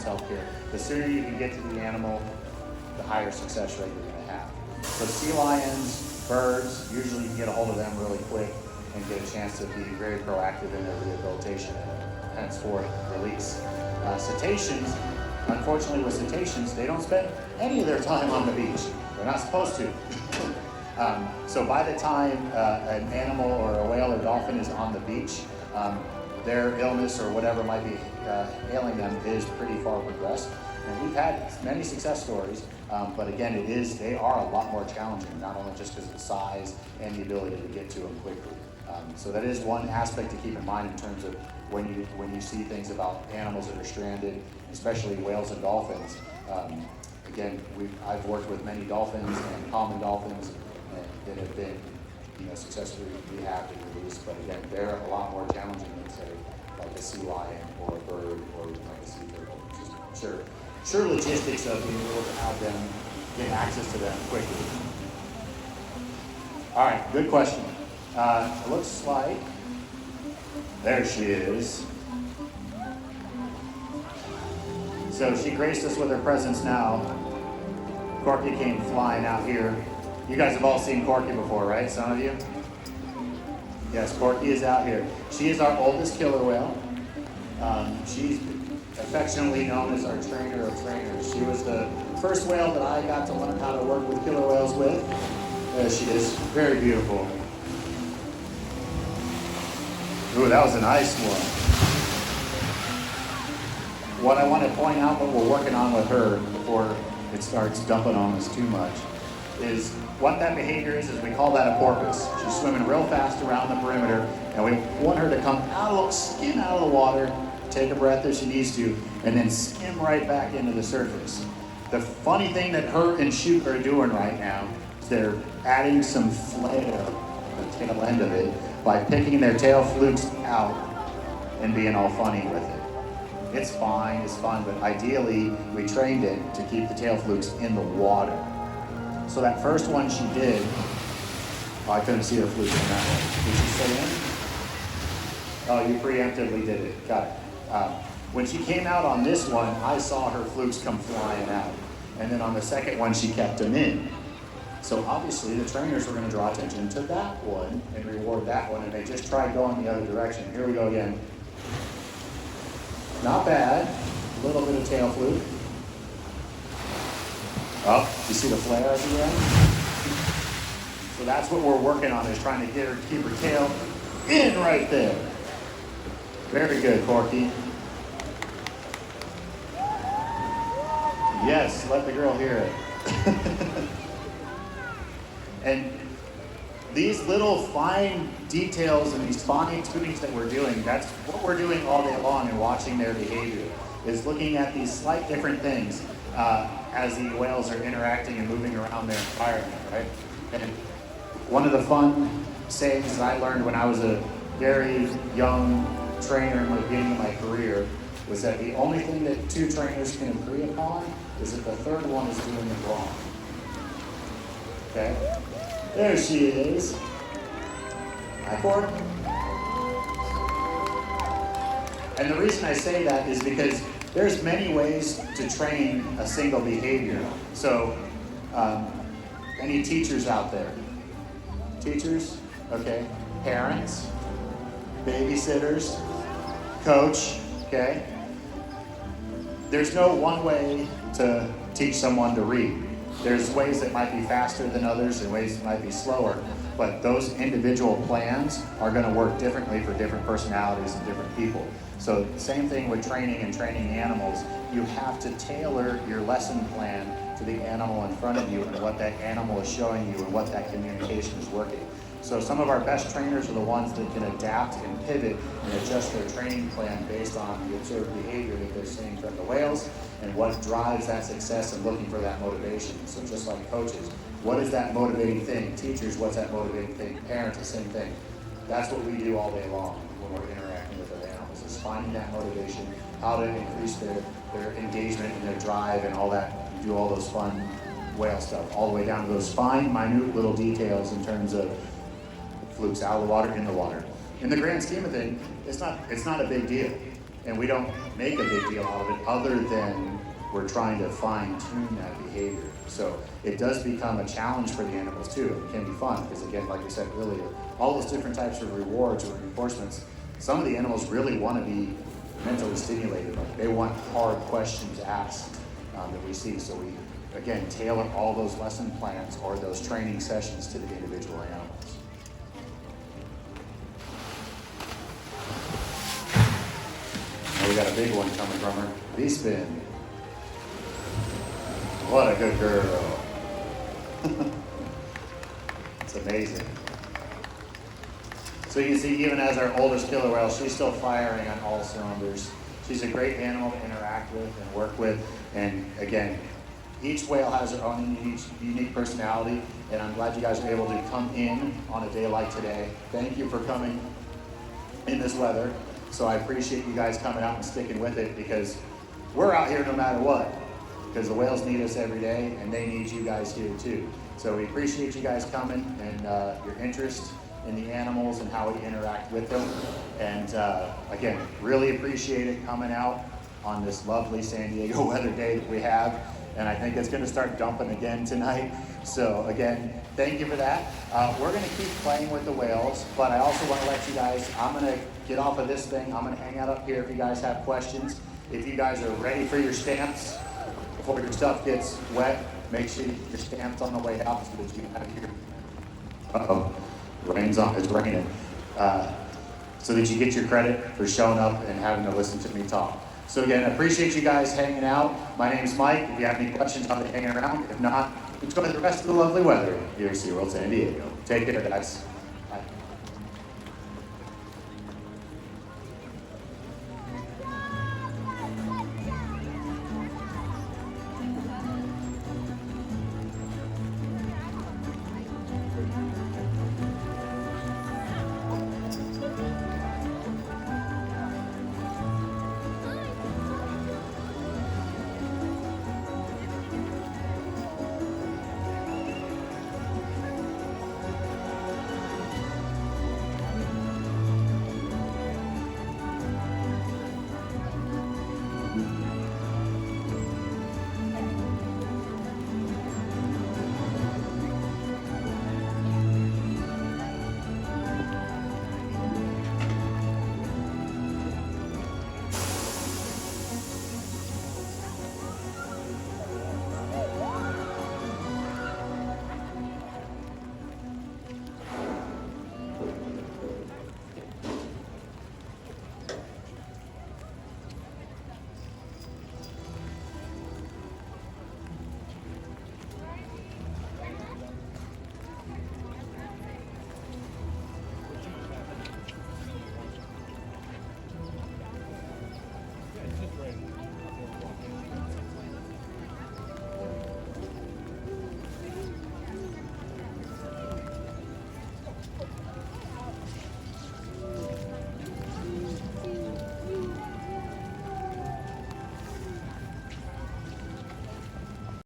healthcare. The sooner you can get to the animal, the higher success rate you're going to have. So sea lions, birds, usually you can get a hold of them really quick and get a chance to be very proactive in their rehabilitation and henceforth release. Cetaceans, unfortunately with cetaceans, they don't spend any of their time on the beach. They're not supposed to. So by the time an animal or a whale or dolphin is on the beach, their illness or whatever might be ailing them is pretty far progressed. And we've had many success stories, but again, they are a lot more challenging, not only just because of the size and the ability to get to them quickly. So that is one aspect to keep in mind in terms of when you see things about animals that are stranded, especially whales and dolphins. Again, I've worked with many dolphins and common dolphins that have been successfully rehabbed and released, but again, they're a lot more challenging than, say, like a sea lion or a bird or like a sea turtle. Just sure logistics of being able to have them get access to them quickly. All right, good question. It looks like, there she is. So she graced us with her presence now. Corky came flying out here. You guys have all seen Corky before, right? Some of you? Yes, Corky is out here. She is our oldest killer whale. She's affectionately known as our trainer of trainers. She was the first whale that I got to learn how to work with killer whales with. There she is, very beautiful. Ooh, that was a nice one. What I want to point out, what we're working on with her before it starts dumping on us too much, is what that behavior is we call that a porpoise. She's swimming real fast around the perimeter, and we want her to come skim out of the water, take a breath if she needs to, and then skim right back into the surface. The funny thing that her and Shoot are doing right now is they're adding some flair at the tail end of it by picking their tail flukes out and being all funny with it. It's fine, it's fun, but ideally we trained it to keep the tail flukes in the water. So that first one she did, I couldn't see her flukes in that one. Did she stay in? Oh, you preemptively did it, got it. When she came out on this one, I saw her flukes come flying out. And then on the second one, she kept them in. So obviously the trainers were gonna draw attention to that one and reward that one, and they just tried going the other direction. Here we go again. Not bad, a little bit of tail fluke. Oh, you see the flare at the end? So that's what we're working on, is trying to get her to keep her tail in right there. Very good, Corky. Yes, let the girl hear it. And these little fine details and these fine tunings that we're doing, that's what we're doing all day long and watching their behavior, is looking at these slight different things as the whales are interacting and moving around their environment, right? And one of the fun sayings that I learned when I was a very young trainer in the beginning of my career was that the only thing that two trainers can agree upon is that the third one is doing it wrong. Okay? There she is. Hi, Cork. And the reason I say that is because there's many ways to train a single behavior. So, any teachers out there? Teachers? Okay. Parents? Babysitters? Coach? Okay. There's no one way to teach someone to read. There's ways that might be faster than others and ways that might be slower, but those individual plans are going to work differently for different personalities and different people. So same thing with training and training animals. You have to tailor your lesson plan to the animal in front of you and what that animal is showing you and what that communication is working. So some of our best trainers are the ones that can adapt and pivot and adjust their training plan based on the observed behavior that they're seeing from the whales and what drives that success and looking for that motivation. So just like coaches, what is that motivating thing? Teachers, what's that motivating thing? Parents, the same thing. That's what we do all day long when we're interacting with our animals, is finding that motivation, how to increase their engagement and their drive and all that, do all those fun whale stuff, all the way down to those fine, minute little details in terms of flukes out of the water, in the water. In the grand scheme of things, it's not a big deal. And we don't make a big deal out of it other than we're trying to fine tune that behavior. So it does become a challenge for the animals too. It can be fun because again, like I said earlier, all those different types of rewards or reinforcements, some of the animals really want to be mentally stimulated. Like they want hard questions asked that we see. So we, again, tailor all those lesson plans or those training sessions to the individual animals. Now we got a big one coming from her. V-spin. What a good girl. It's amazing. So you can see even as our oldest killer whale, she's still firing on all cylinders. She's a great animal to interact with and work with. And again, each whale has their own unique personality. And I'm glad you guys were able to come in on a day like today. Thank you for coming in this weather. So I appreciate you guys coming out and sticking with it because we're out here no matter what. Because the whales need us every day and they need you guys here too. So we appreciate you guys coming and your interest in the animals and how we interact with them. And again, really appreciate it coming out on this lovely San Diego weather day that we have. And I think it's gonna start dumping again tonight. So again, thank you for that. We're gonna keep playing with the whales, but I also wanna let you guys, I'm gonna get off of this thing. I'm gonna hang out up here if you guys have questions. If you guys are ready for your stamps, before your stuff gets wet, make sure you get your stamps on the way out so that you have your, uh-oh, rain's on, it's raining. So that you get your credit for showing up and having to listen to me talk. So again, I appreciate you guys hanging out. My name's Mike. If you have any questions, I'll be hanging around. If not, enjoy the rest of the lovely weather here at SeaWorld San Diego. Take care, guys.